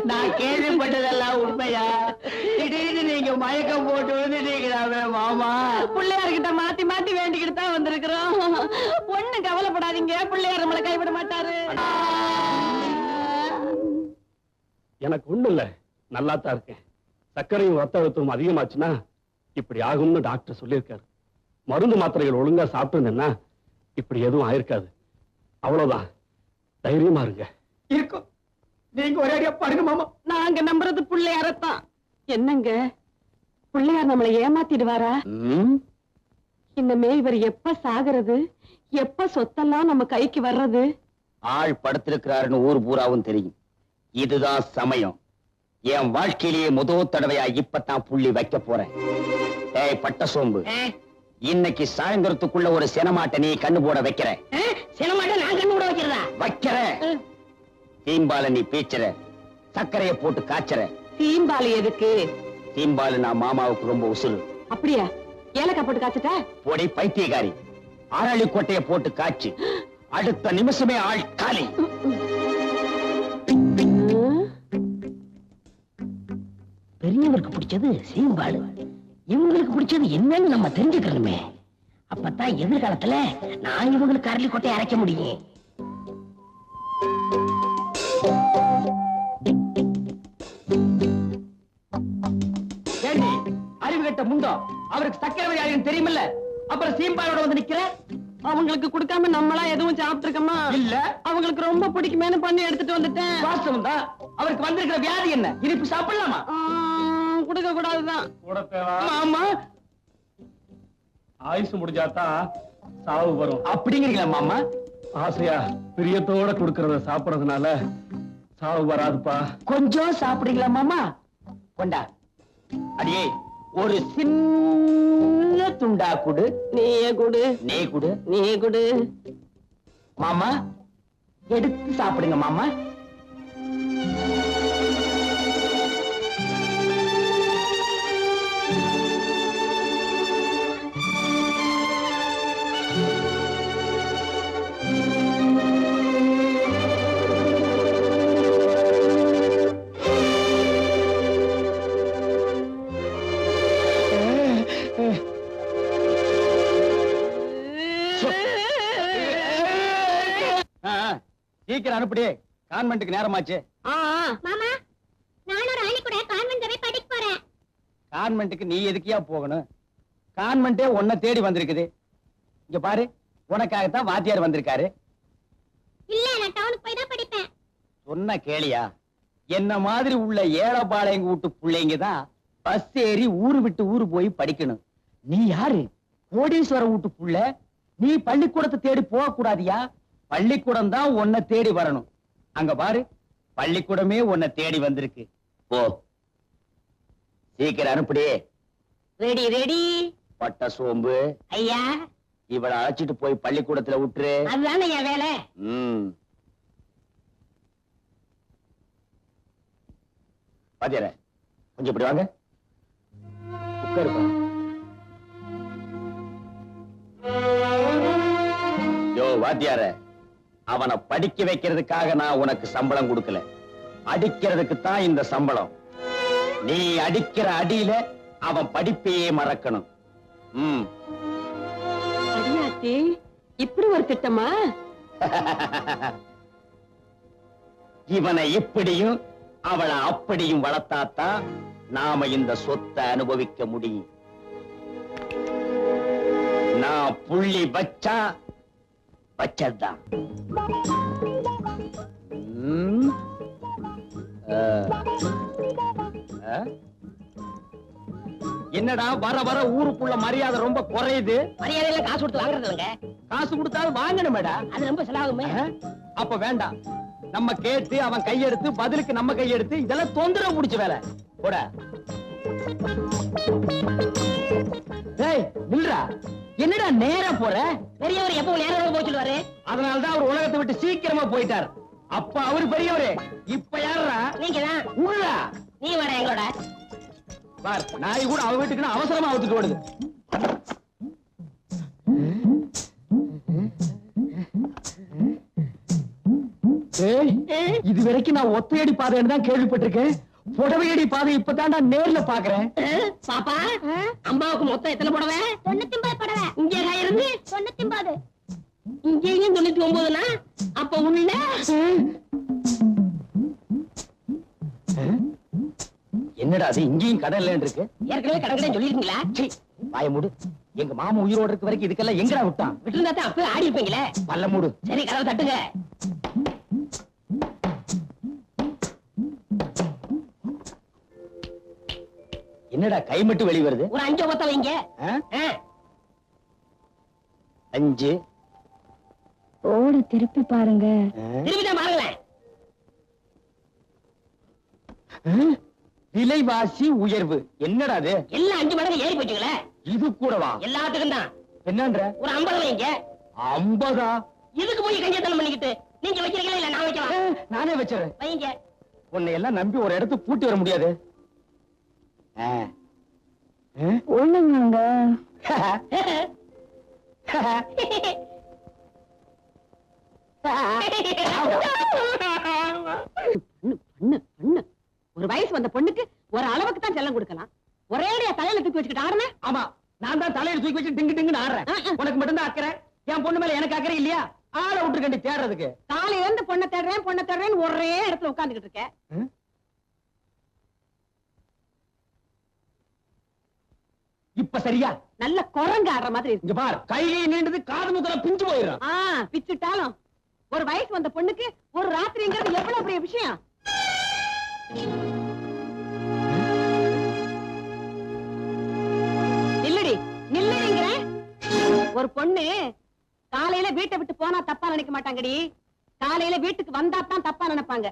நான் கேள்விப்பட்டதெல்லாம் உண்மையா? திடீர்னு நீங்க மயக்கம் போட்டு விழுந்துட்டீங்களாமே மாமா. பிள்ளையார்கிட்ட மாத்தி மாத்தி வேண்டிக்கிட்டு தான் வந்திருக்கிறோம். ஒண்ணு கவலைப்படாதீங்க, பிள்ளையார் நம்மளை கைவிட மாட்டாரு. எனக்கு ஒண்ணு இல்ல, நல்லா தான் இருக்கேன். சர்க்கரையும் ரத்த அழுத்தமும் அதிகமாச்சுன்னா இப்படி ஆகும்னு டாக்டர் சொல்லியிருக்காரு. மருந்து மாத்திரைகள் ஒழுங்கா சாப்பிட்டுருந்தேன்னா இப்படி எதுவும் ஆயிருக்காது. அவ்வளவுதான், தைரியமா இருங்க. இருக்கும், நீங்க ஒரே அடியா பாருங்க மாமா. நாங்க நம்புறது பிள்ளையாரத்தான். என்னங்க, பிள்ளையார் நம்மளை ஏமாத்திடுவாரா? இனிமே இவர் எப்ப சாகிறது, எப்ப சொத்தெல்லாம் நம்ம கைக்கு வர்றது? ஆள் படுத்திருக்கிறாருன்னு ஊர் பூராவும் தெரியும். இதுதான் சமயம். என் வாழ்க்கையிலேயே முதல் தடவையா இப்பதான் புள்ளி வைக்க போறேன். ஏய் பட்ட சோம்பு, இன்னைக்கு சாயந்தரத்துக்குள்ள ஒரு சினமாட்டை நீ கண்ணு போட வைக்கிற. சினமாட்ட நான் கண்ணு போட வைக்கிறதா? வைக்கிற. தீம்பால நீ பீச்சுற, சர்க்கரையை போட்டு காய்ச்சற. தீம்பாலு எதுக்கு? தீம்பாலு நான் மாமாவுக்கு ரொம்ப உசுறு. அப்படியா? ஏலக்காய் போட்டு காய்ச்சிட்டா? பொடி பைத்தியக்காரி, அரளி கொட்டையை போட்டு காய்ச்சி அடுத்த நிமிஷமே ஆள் காலி. பெரியவருக்கு பிடிச்சது சீம்பாலு, இவங்களுக்கு பிடிச்சது என்னன்னு நம்ம தெரிஞ்சுக்கணுமே. அப்பதான் எதிர்காலத்துல நான் இவங்களுக்கு அரளி கொட்டையை அரைக்க முடியும். ஏண்டி அறிவு கட்ட முண்டோ, அவருக்கு சக்கரை வியாதின்னு தெரியுமில்ல, அப்புறம் சீம்பாலோட வந்து நிக்கிற? அவங்களுக்கு கொடுக்காம நம்மளா எதுவும் சாப்பிட்டுருக்கோமா? இல்ல, அவங்களுக்கு ரொம்ப பிடிக்குமேனு பண்ணி எடுத்துட்டு வந்துட்டேன். வாஸ்தவம் தான். அவருக்கு வந்திருக்கிற வியாதி என்ன? இனிப்பு சாப்பிடலாமா? கொடுக்க கூடாதுதான். ஆமா, ஆயுசு முடிஞ்சாதான் சாவு வரும் அப்படிங்கிறீங்களா மாமா? ஆசையா பிரியத்தோட கொடுக்கறத சாப்பிடறதுனால சாவு வராதுப்பா. கொஞ்சம் சாப்பிடுறீங்களா மாமா? கொண்டா. அடியே, ஒரு சின்ன துண்டா குடு. நீயே குடு. நீ குடு. நீ குடு. மாமா எடுத்து சாப்பிடுங்க மாமா. சீக்கிரம் அனுப்பிடு, கான்வென்ட்டுக்கு நேரமாச்சு. மாமா, நானும் ராணி கூட கான்வென்ட் போய் படிக்க போறேன். கான்வென்ட்டுக்கு நீ எதுக்கியா போகணும்? கான்வென்ட்டே உன்னை தேடி வந்திருக்குது. இங்க பாரு, உனக்காகத்தான் வாத்தியார் வந்திருக்காரு. இல்ல, நான் டவுனுக்கு போய் தான் படிப்பேன். சொன்ன கேளியா? என்ன மாதிரி உள்ள ஏழபாளையங்க வீட்டு பிள்ளைங்க தான் பஸ் ஏறி ஊரு விட்டு ஊரு போய் படிக்கணும். நீ யாரு? கோடீஸ்வர வீட்டு புள்ள. நீ பள்ளிக்கூடத்தை தேடி போக கூடாதியா? பள்ளிக்கூடம் தான் உன்னை தேடி வரணும். அங்க பாரு, பள்ளிக்கூடமே உன்னை தேடி வந்திருக்கு. போ, சீக்கிரம் அனுப்பிடு. Ready ready. பட்ட சோம்பு, ஐயா, இவளை அழைச்சிட்டு போய் பள்ளிக்கூடத்துல விட்டுரு. அதுதானே என் வேலை. பாத்தியார, கொஞ்சம் இப்படி வாங்க. உட்காருப்பா. யோ வாத்தியார, அவனை படிக்க வைக்கிறதுக்காக நான் உனக்கு சம்பளம் கொடுக்கல, அடிக்கிறதுக்கு தான் இந்த சம்பளம். நீ அடிக்கிற அடியில அவன் படிப்பையே மறக்கணும். அடியாத்தி, இப்படி ஒரு திட்டமா? இவனை இப்படியும் அவளை அப்படியும் வளர்த்தாத்தான் நாம இந்த சொத்தை அனுபவிக்க முடியும். நான் புள்ளி வச்சா வச்சதுதான். என்னடா வர வர ஊருக்குள்ள மரியாதை ரொம்ப குறையுது. மரியாதையில காசு கொடுத்து வாங்குறது இல்லைங்க. காசு கொடுத்தாலும் வாங்கணும் மேடா. அது ரொம்ப செலவாகுமே. அப்ப வேண்டாம், நம்ம கேட்டு அவன் கையெடுத்து பதிலுக்கு நம்ம கையெடுத்து இதெல்லாம் தொந்தரவு முடிச்ச வேலை. போட. டேய் நில்றா, என்னடா நேரா போற? பெரியவர் எப்போ நேரம் போய் சொல்லுவாரு. அதனாலதான் அவர் உலகத்தை விட்டு சீக்கிரமா போயிட்டார். அப்ப அவரு பெரியவரே, இப்ப யாருடா? நீங்க தான். உள்ளா நீ வாட எங்களோட. பார், நாய் கூட அவ வீட்டுக்கு அவசரமா அவுத்துட்டு ஓடுது. இது வரைக்கும் நான் ஒத்தையடி பாதைன்னு தான் கேள்விப்பட்டிருக்கேன். புடவையடி பாதை இப்பதான் நான் நேர்ல பாக்குறேன். பாப்பா அம்மாவுக்கு மொத்தம் எத்தனை புடவை? 99 புடவை. இங்கே இருந்து 99. இங்கேயும் 99னா அப்ப உள்ள என்னடா அது இங்கேயும் கடல்ல இருக்கு? ஏற்கனவே கடற்கரை சொல்லிருக்கீங்களா? வாய மூடு. எங்க மாமா உயிரோட இருக்க வரைக்கும் இதுக்கெல்லாம் எங்கடா விட்டான்? விட்டுருந்தா தான் அப்பவே ஆடி இருப்பீங்களே. பல்ல மூடு. சரி கதவை தட்டுங்க. என்னடா கை மட்டும் வெளிய வருது? ஒரு 5 ஒத்த வைங்க. 5 ஓடு திருப்பி பாருங்க. திரும்பிதான் பாருங்களேன். விலைவாசி உயர்வு. என்னடா அது? எல்லாம் 5 மடங்கு ஏறி போச்சுங்களே. இது கூடவா? எல்லாத்துக்கும் தான். என்னன்ற? ஒரு 50 வைங்க. 50? இதுக்கு போய் கஞ்சத்தனம் பண்ணிக்கிட்டு நீங்க வைக்கிறீங்களா இல்ல நான் வைக்கவா? நானே வச்சிரேன். வைங்க. உன்னை எல்லாம் நம்பி ஒரு இடத்துக்கு பூட்டி வர முடியாது. ஒண்ணுங்க. ஒரு வயசு வந்த பொண்ணுக்கு ஒரு அளவுக்கு தான் செல்லம் கொடுக்கலாம். ஒரே தலையில தூக்கி வச்சுக்கிட்டு ஆடுன. ஆமா, நான் தான் தலையில தூக்கி வச்சு டிங்கு டிங்குன்னு ஆடுறேன். உனக்கு மட்டும் தான் அக்கறை. என் பொண்ணு மேல எனக்கு அக்கறை இல்லையா? ஆளை விட்டுருக்கண்டி தேடுறதுக்கு. காலையில இருந்து பொண்ணை தேடுறேன்னு ஒரே இடத்துல உட்கார்ந்துகிட்டு இருக்க. இப்ப சரியா? நல்ல குரங்கு ஆடுற மாதிரி இருக்கு. இங்க பார், கையை நீண்டது காது முதல்ல பிஞ்சு போயிடும். பிச்சுட்டாலும் ஒரு வயசு வந்த பொண்ணுக்கு ஒரு ராத்திரிங்கிறது எவ்வளவு பெரிய விஷயம். நில்லடிங்கிற ஒரு பொண்ணு காலையில வீட்டை விட்டு போனா தப்பா நினைக்க மாட்டாங்கடி. காலையில வீட்டுக்கு வந்தா தான் தப்பா நினைப்பாங்க.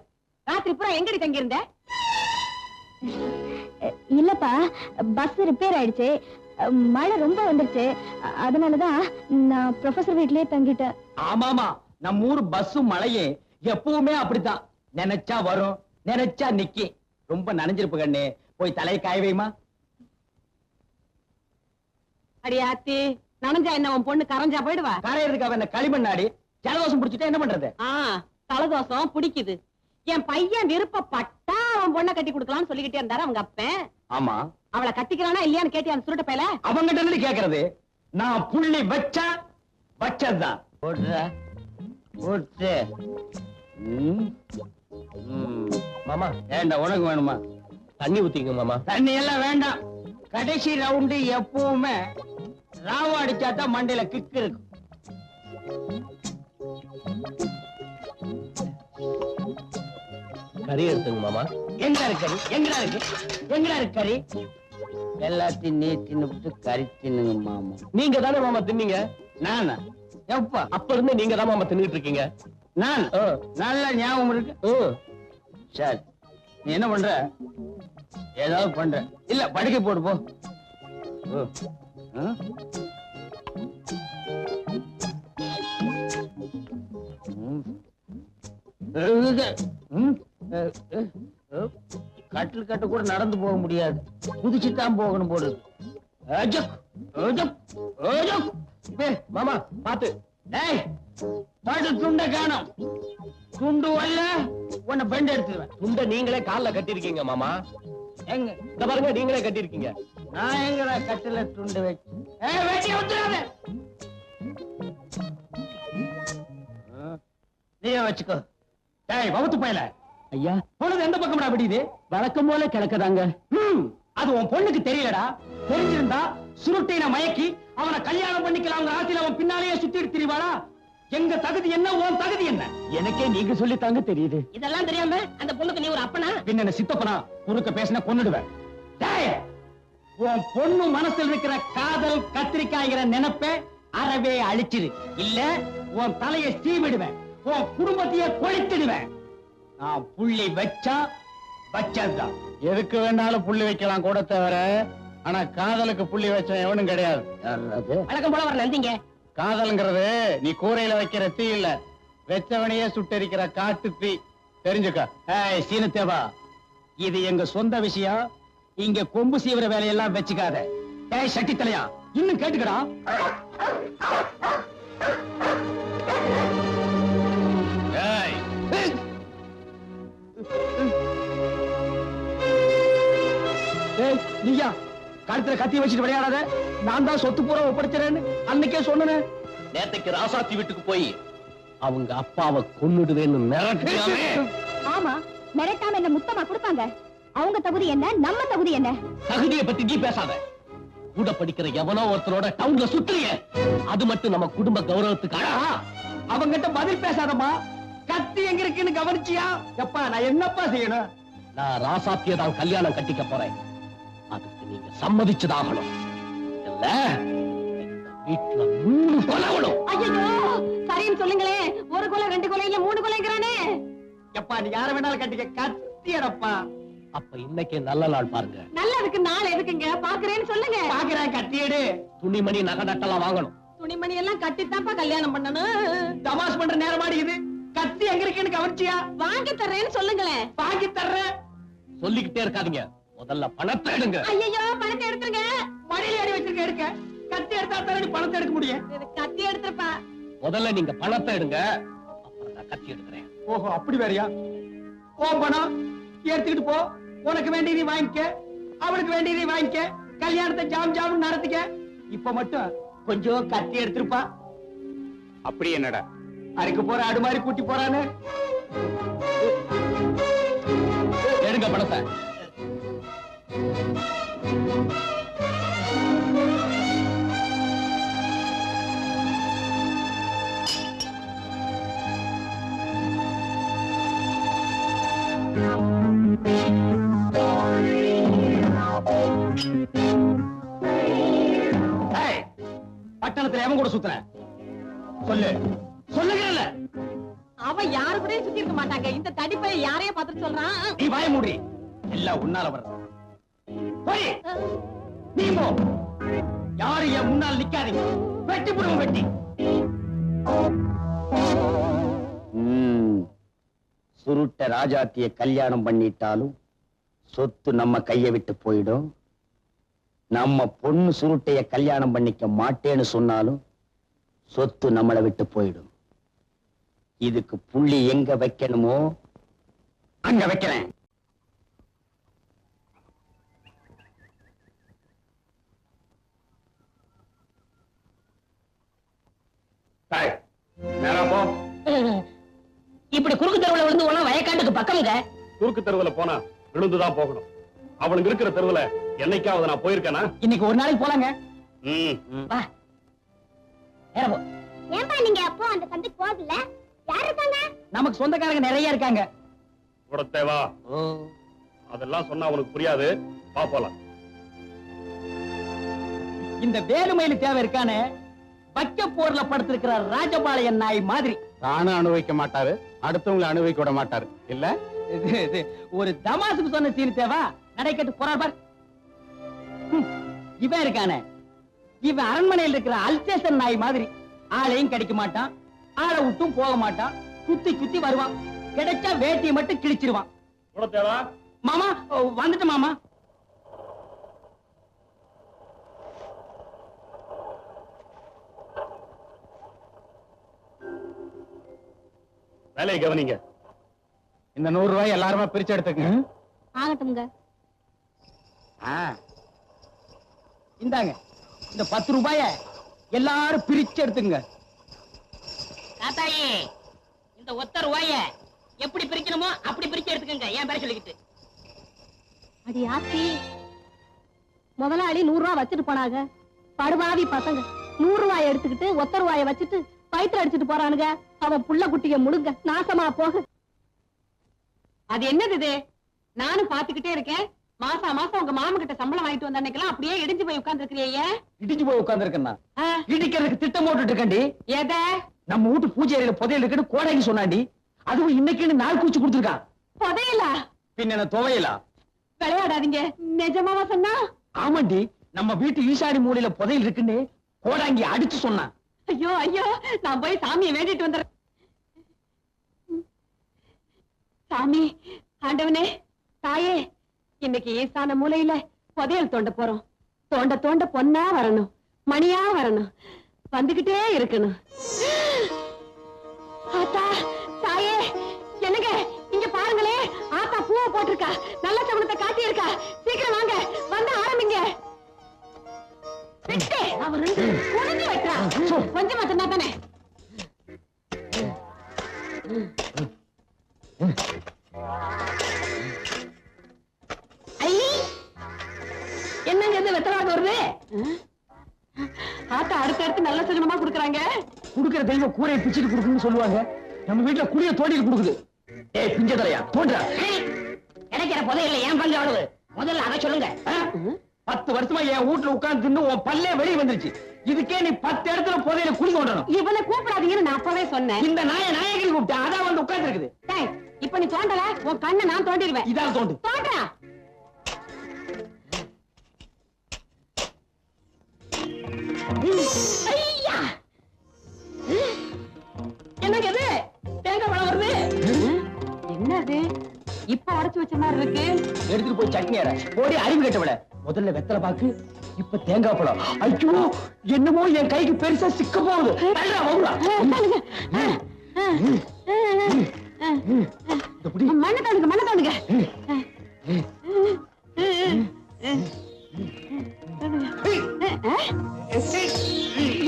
ராத்திரி பூரா எங்கடி தங்கி இருந்த? இல்லப்பா, பஸ் ரிப்பேர் ஆயிடுச்சு. மழை ரொம்ப வந்துருச்சு. அதனாலதான் நான் ப்ரொஃபசர் வீட்லயே தங்கிட்டேன். ஆமாமா, நம்ம ஊர் பஸ்ஸும் மழையே எப்பவுமே அப்படித்தான். நினைச்சா வரும், நினைச்சா நிக்கி. ரொம்ப நனைஞ்சிருப்பு கண்ணு. போய் தலையை காய வைமா. அடியாத்தி, நனைஞ்சா என்ன உன் பொண்ணு கரைஞ்சா போயிடுவா? கரையிறதுக்கு அவன் களிமண்ணாடி ஜலதோஷம் பிடிச்சிட்டா என்ன பண்றது? தலதோஷம் பிடிக்குது. என் பையன் விருப்பப்பட்டா அவன் பொண்ணை கட்டி கொடுக்கலாம்னு சொல்லிக்கிட்டே இருந்தாரு அவங்க அப்பன். ஆமா, அவளை கட்டிக்கிறானா இல்லையான்னு கேட்டி அந்த சுருட்ட பையல. அவங்கிட்ட இருந்து கேக்குறது. நான் புள்ளி வச்சா வச்சதுதான். போடுற போட்டு. மாமா ஏண்டா உனக்கு வேணுமா? தண்ணி ஊத்திங்க மாமா. தண்ணி எல்லாம் வேண்டாம். கடைசி ரவுண்டு எப்பவுமே ராவ அடிச்சாதான் மண்டையில கிக்கு இருக்கும். கறி எடுத்துங்க மாமா. எங்கடா இருக்கு கறி? எங்கடா இருக்கு கறி? எல்லாத்தையும் நீ தின்னு கறி தின்னுங்க மாமா. நீங்க தானே மாமா தின்னீங்க? நானா? எப்பா? அப்ப இருந்து நீங்க தான் மாமா தின்னுட்டு இருக்கீங்க. நான் நல்ல ஞாபகம் இருக்கு. சரி, நீ என்ன பண்ற? ஏதாவது பண்ற இல்ல? படுக்கை போடு போ. கட்டில் கட்டு கூட நடந்து போக முடியாது. குதிச்சுதான் போகணும் போடுது. மாமா பாத்து. துண்ட காணும். துண்டு வரல உன்னை பெண்ட் எடுத்துருவேன். துண்ட நீங்களே கால்ல கட்டிருக்கீங்க மாமா. எங்க இந்த பாருங்க, நீங்களே கட்டிருக்கீங்க. நான் எங்கடா கட்டில துண்டு வச்சு? நீ வச்சுக்கோ. வகுத்து போயல ஐயா, பொழுது எந்த பக்கம்டா விடியுது? வழக்கம் போல கிடக்குதாங்க. அது உன் பொண்ணுக்கு தெரியலடா. தெரிஞ்சிருந்தா சுருட்டின மயக்கி அவனை கல்யாணம் பண்ணிக்கலாம். ஆசையில அவன் பின்னாலேயே சுத்திட்டு திரிவாளா? எங்க தகுதி என்ன, உன் தகுதி என்ன? எனக்கே நீங்க சொல்லி தாங்க தெரியுது. இதெல்லாம் தெரியாம அந்த பொண்ணுக்கு நீ ஒரு அப்பனா? பின்ன சித்தப்பனா குறுக்க பேசின கொன்னுடுவேன். உன் பொண்ணு மனசில் இருக்கிற காதல் கத்திரிக்காய்கிற நினைப்ப அறவே அழிச்சிரு. இல்ல உன் தலையை சீவிடுவேன். உன் குடும்பத்தையே கொளுத்திடுவேன். நான் புள்ளி வச்சா வச்சதுதான். எதுக்கு வேணாலும் புள்ளி வைக்கலாம் கூட தவிர, ஆனா காதலுக்கு புள்ளி வச்ச எவனும் கிடையாது. வழக்கம் போல வர நந்திங்க. காதல்ங்கிறது நீ கூரையில வைக்கிற தீ இல்ல, வெச்சவனையே சுட்டரிக்கிற காட்டு தீ. தெரிஞ்சுக்க. சீனத்தேவா, இது எங்க சொந்த விஷயம். இங்க கொம்பு சீவிர வேலையெல்லாம் வச்சுக்காத. சட்டி தலையா, இன்னும் கேட்டுக்கடா. ஏய் நீயா கழுத்துல கத்தி வச்சுட்டு விளையாடாத, நான் தான் சொத்து பூரா ஒப்படைச்சிறேன்னு அன்னைக்கே சொன்னேன். நேத்தைக்கு ராசாத்தி வீட்டுக்கு போய் அவங்க அப்பாவை கொன்னுடுவேன்னு மிரட்டியாமே. ஆமா, மிரட்டாம என்ன முத்தமா கொடுப்பாங்க? அவங்க தகுதி என்ன, நம்ம தகுதி என்ன? தகுதியை பத்தி நீ பேசாத. கூட படிக்கிற எவனோ ஒருத்தரோட டவுன்ல சுத்துறிய, அது மட்டும் நம்ம குடும்ப கௌரவத்துக்கு அழகா? அவங்கிட்ட பதில் பேசாதம்மா. கத்தி எங்க இருக்குன்னு கவனிச்சியா? எப்பா நான் என்னப்பா செய்யணும்? நான் ராசாத்திய தான் கல்யாணம் கட்டிக்க போறேன். அதுக்கு நீங்க சம்மதிச்சுதாகணும். இல்ல இந்த வீட்டுல 3 கொலை விடும். ஐயோ சரின்னு சொல்லுங்களே. 1 கொலை 2 கொலை இல்ல 3 கொலைங்கிறானே. எப்பா நீ யார வேணாலும் கட்டிக்க, கத்தியடப்பா. அப்ப இன்னைக்கு நல்ல நாள் பாருங்க. நல்லதுக்கு நாள் எதுக்குங்க? பாக்குறேன்னு சொல்லுங்க. பாக்குறேன், கத்தியடு. துணிமணி நகை நட்டெல்லாம் வாங்கணும். துணிமணி எல்லாம் கட்டித்தான்ப்பா கல்யாணம் பண்ணணும். தமாஷ் பண்ற நேரமாடி இது. கத்தி எங்க இருக்குன்னு கவனிச்சியா? வாங்கி தர்றேன்னு சொல்லுங்களேன். வாங்கி தர்றேன். சொல்லிக்கிட்டே இருக்காதீங்க, முதல்ல பணத்தை எடுங்க. ஐயோ பணத்தை எடுத்துருங்க. மடியில அடி வச்சிருக்க எடுக்க. கத்தி எடுத்தா தானே பணத்தை எடுக்க முடியும். கத்தி எடுத்துருப்பா. முதல்ல நீங்க பணத்தை எடுங்க, அப்புறம் நான் கத்தி எடுக்கிறேன். ஓஹோ அப்படி வேறையா? ஓ பணம் எடுத்துக்கிட்டு போ. உனக்கு வேண்டியதை வாங்கிக்க, அவளுக்கு வேண்டியதை வாங்கிக்க, கல்யாணத்தை ஜாம் ஜாம் நடத்திக்க. இப்ப மட்டும் கொஞ்சம் கத்தி எடுத்திருப்பா. அப்படி என்னடா அறுக்க போற ஆடு மாதிரி கூட்டி போறானு. எடுங்க பணத்தை. பட்டணத்துல எவன் கூட சுத்துற? சொல்லு, சொல்லுகிறல்ல. அவன் யாரு கூட சுத்தி இருக்க மாட்டாங்க. இந்த தடிப்பை யாரையும் பார்த்துட்டு சொல்றான். நீ வாய மூடி. எல்லாம் உன்னால வர்றது. போய் நீ போ. யாரு என் முன்னால் நிக்காதீங்க. வெட்டி புடுவோம், வெட்டி. சுருட்ட ராஜாத்திய கல்யாணம் பண்ணிட்டாலும் சொத்து நம்ம கைய விட்டு போயிடும். நம்ம பொண்ணு சுருட்டைய கல்யாணம் பண்ணிக்க மாட்டேன்னு சொன்னாலும் சொத்து நம்மளை விட்டு போயிடும். இதுக்கு புள்ளி எங்க வைக்கணுமோ அங்க வைக்கிறேன். இப்படி குறுக்கு தெருவுல விழுந்து போனா வயக்காட்டுக்கு பக்கம்ங்க. குறுக்கு தெருவுல போனா விழுந்துதான் போகணும். அவனுக்கு இருக்கிற தெருவுல என்னைக்காவது நான் போயிருக்கேனா? இன்னைக்கு ஒரு நாளைக்கு போலாங்க. வா நேரா போ. ஏன்பா நீங்க அப்போ அந்த சந்தைக்கு போகல? யார் இருக்காங்க? நமக்கு சொந்தக்காரங்க நிறைய இருக்காங்க. கூட தேவா அதெல்லாம் சொன்னா உனக்கு புரியாது. வா போலாம். இந்த வேலுமயிலு தேவை இருக்கானே, வைக்க போர்ல படுத்திருக்கிற ராஜபாளையன் நாய் மாதிரி. தானும் அனுபவிக்க மாட்டாரு, அடுத்தவங்களை அனுபவிக்க விட மாட்டாரு. இல்ல இது ஒரு தமாசுக்கு சொன்ன சீனி தேவா. நடைக்கட்டு போறார் பார். இவன் இருக்கானே, இவன் அரண்மனையில் இருக்கிற அல்சேஷன் நாய் மாதிரி. ஆளையும் கிடைக்க மாட்டான், ஆளை விட்டும் போக மாட்டான். குத்தி குத்தி வருவான். கிடைச்சா வேட்டியை மட்டும் கிழிச்சிருவான். கூட தேவா மாமா வந்துட்டு மாமா. வேலையை கவனிங்க. இந்த 100 ரூபாய் எல்லாருமே பிரிச்சு எடுத்துக்கங்க. ஆகட்டும்ங்க. இந்தாங்க இந்த 10 ரூபாய எல்லாரும் பிரிச்சு எடுத்துங்க. தாத்தாயி, இந்த ஒத்த ரூபாய எப்படி பிரிக்கணுமோ அப்படி பிரிச்சு எடுத்துக்கங்க. ஏன் பேர சொல்லிக்கிட்டு? அடி ஆத்தி, முதலாளி 100 ரூபாய் வச்சுட்டு போனாங்க. படுபாவி பசங்க 100 ரூபாய் எடுத்துக்கிட்டு ஒத்த ரூபாய வச்சுட்டு பயிற்று அடிச்சுட்டு போறானுங்க. அவன் புள்ள குட்டிய முழுங்க நாசமா போக. அது என்னது இது? நானும் பாத்துக்கிட்டே இருக்கேன். மாசம் மாசம் உங்க மாமா கிட்ட சம்பளம் வாங்கிட்டு வந்த அன்னைக்கெல்லாம் அப்படியே இடிஞ்சு போய் உட்கார்ந்து இருக்கிறீங்க. இடிச்சு போய் உட்கார்ந்து இருக்கேன். இடிக்கிறதுக்கு திட்டம் போட்டுட்டு இருக்கேன்டி. எத? நம்ம வீட்டு பூஜை அறையில புதையல் இருக்குன்னு கோடைக்கு சொன்னாண்டி. அதுவும் இன்னைக்குன்னு நாள் கூச்சு கொடுத்துருக்கான். புதையலா? பின்ன என்ன துவையலா? விளையாடாதீங்க. நிஜமாவா சொன்னா? ஆமாண்டி, நம்ம வீட்டு ஈசானி மூலையில புதையல் இருக்குன்னு கோடாங்கி அடிச்சு சொன்னான். ஐயோ ஐயோ, நான் போய் சாமியை வேண்டிட்டு வந்துடுறேன். சாமி, ஆண்டவனே, தாயே, இன்னைக்கு ஈசான மூலையில புதையல் தோண்ட போறோம். தோண்ட தோண்ட பொன்னா வரணும், மணியா வரணும், வந்துகிட்டே இருக்கணும். ஆத்தா, தாயே, என்னங்க இங்க பாருங்களே, ஆத்தா பூவை போட்டிருக்கா, நல்ல சகுனத்தை காட்டி இருக்கா. சீக்கிரம் வாங்க, வந்து ஆரம்பி. என்னங்க இது வெத்தலாக வருது? ஆத்தா அடுத்து நல்ல சகுனமா குடுக்குறாங்க. குடுக்கிற தெய்வம் கூரையை பிச்சுட்டு கொடுக்குன்னு சொல்லுவாங்க. நம்ம வீட்டுல குடிய தோண்டிட்டு கொடுக்குது. ஏய் பிஞ்ச தலையா தோன்றா. கிடைக்கிற புதையில ஏன் பங்கு அவ்வளவு? முதல்ல அதை சொல்லுங்க. 10 வருஷமா என் வீட்டுல உட்கார்ந்து தின்னு உன் பல்லே வெளியே வந்துருச்சு. இதுக்கே நீ 10 இடத்துல புதையில குடி தோண்டணும். இவனை கூப்பிடாதீங்கன்னு நான் அப்பவே சொன்னேன். இந்த நாயகரி கூப்பிட்டா அதான் வந்து உட்கார்ந்து இருக்குது. டேய், இப்ப நீ தோண்டல, உன் கண்ணை நான் தோண்டிடுவேன். இதான் தோண்டு. தோன்றா. ஐயா! என்னங்க இது? தேங்காய் பழம் வருது. என்னது இப்ப உடைச்சு வச்ச மாதிரி இருக்கு? எடுத்துட்டு போய் சட்னி அரை. போடி அறிவு கட்டவிட. முதல்ல வெத்தலை பாக்கு, இப்ப தேங்காய் பழம். ஐயோ என்னமோ என் கைக்கு பெருசா சிக்க போகுது. மண்ணை தோணுங்க, மண்ணை தோணுங்க.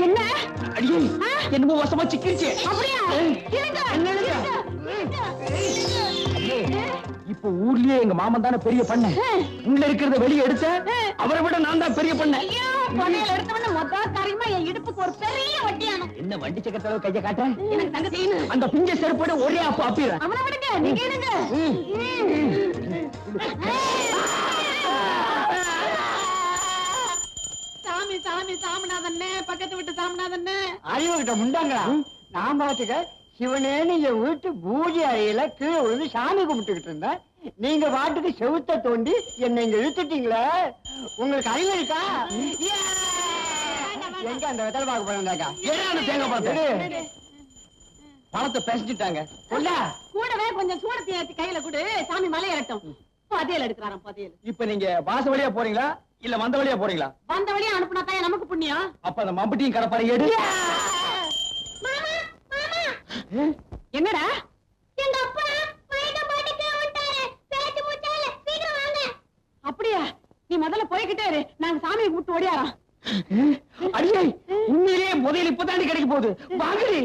என்ன அடியே என்னமோ வசமா சிக்கிருச்சு. அப்படியா? இருங்க, இருங்க. இப்ப ஊர்லயே எங்க மாமன் தானே பெரிய பண்ண. உள்ள இருக்கிறத வெளியே எடுத்த அவரை விட நான் தான் பெரிய பண்ண. ஐயோ, புதையல் எடுத்தவன மொத்த காரியமா என் இடுப்புக்கு ஒரு பெரிய வட்டியானோ. என்ன வண்டி சக்கரத்துல கைய காட்ட? எனக்கு தங்க செய்யணும். அந்த பிஞ்ச செருப்போட ஒரே அப்ப அப்பிடுறேன். அவனை விடுங்க, நீங்க எடுங்க. சாமி சாமி சாமிநாதன்னே, பக்கத்து விட்டு சாமிநாதன்னே. அறிவுகிட்ட முண்டாங்களா? நான் பாத்துக்க சிவனேன்னு என் வீட்டு பூஜை அறையில கீழே விழுந்து சாமி கும்பிட்டுக்கிட்டு இருந்தேன். நீங்க பாட்டுக்கு செவுத்த தோண்டி என்னை இங்க இழுத்துட்டீங்களே. உங்களுக்கு அறிவு இருக்கா? எங்க அந்த வெத்தலை பாக்க போறாங்க? ஏன் அந்த தேங்காய் பழத்தை? பழத்தை பேசிட்டாங்க. கூடவே கொஞ்சம் சூடத்தை ஏத்தி கையில கொடு, சாமி மலையேறட்டும். புதையல் எடுக்கிறாராம், புதையல். இப்ப நீங்க வாச வழியா போறீங்களா இல்ல வந்த வழியா போறீங்களா? வந்த வழியா அனுப்புனா தான் நமக்கு புண்ணியம். அப்ப அந்த மம்பட்டியும் கடப்பாறை எடு. என்னடா? எங்க அப்பா மயக்க போட்டுட்டு வந்துட்டாரு. பேச்சு மூச்சால சீக்கிரம் வாங்க. அப்படியா? நீ முதல்ல போய்கிட்டே இரு, நாங்க சாமியை கூப்பிட்டு ஓடியாரோம். அடியே உண்மையிலேயே முதல் இப்பதாண்டி கிடைக்க போகுது. வாங்கடி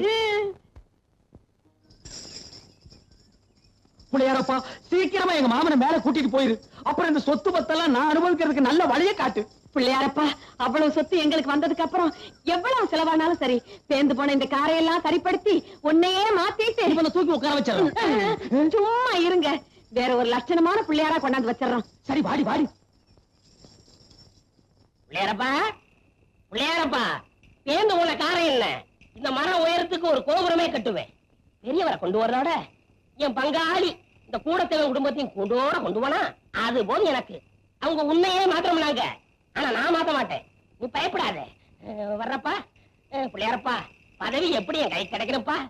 புள்ளையாரப்பா, சீக்கிரமா எங்க மாமனை மேல கூட்டிட்டு போயிரு. அப்புறம் இந்த சொத்து பத்தெல்லாம் நான் அனுபவிக்கிறதுக்கு நல்ல வழியை காட்டு. பிள்ளையாரப்பா, அவ்வளவு சொத்து எங்களுக்கு வந்ததுக்கு அப்புறம் எவ்வளவு செலவானாலும் சரி, பேந்து போன இந்த காரையெல்லாம் சரிப்படுத்தி உன்னையே மாத்திட்டு இவனை தூக்கி உட்கார வச்சிடறோம். சும்மா இருங்க, வேற ஒரு லட்சணமான பிள்ளையாரா கொண்டாந்து வச்சிடறோம். சரி வாடி வாடி. பிள்ளையாரப்பா, பிள்ளையாரப்பா, பேந்து உள்ள காரம் என்ன? இந்த மரம் உயரத்துக்கு ஒரு கோபுரமே கட்டுவேன். பெரியவரை கொண்டு வர்றோட என் பங்காளி இந்த கூடத்தேவன் குடும்பத்தையும் கொண்டு போனா அது போதும் எனக்கு. அவங்க உன்னையே மாத்திரம்னாங்க, ஆனா நான் மாத்த மாட்டேன். நீ பயப்படாத. வர்றப்பா பிள்ளையாரப்பா, பதவி எப்படி என் கை கிடைக்கிறப்பா?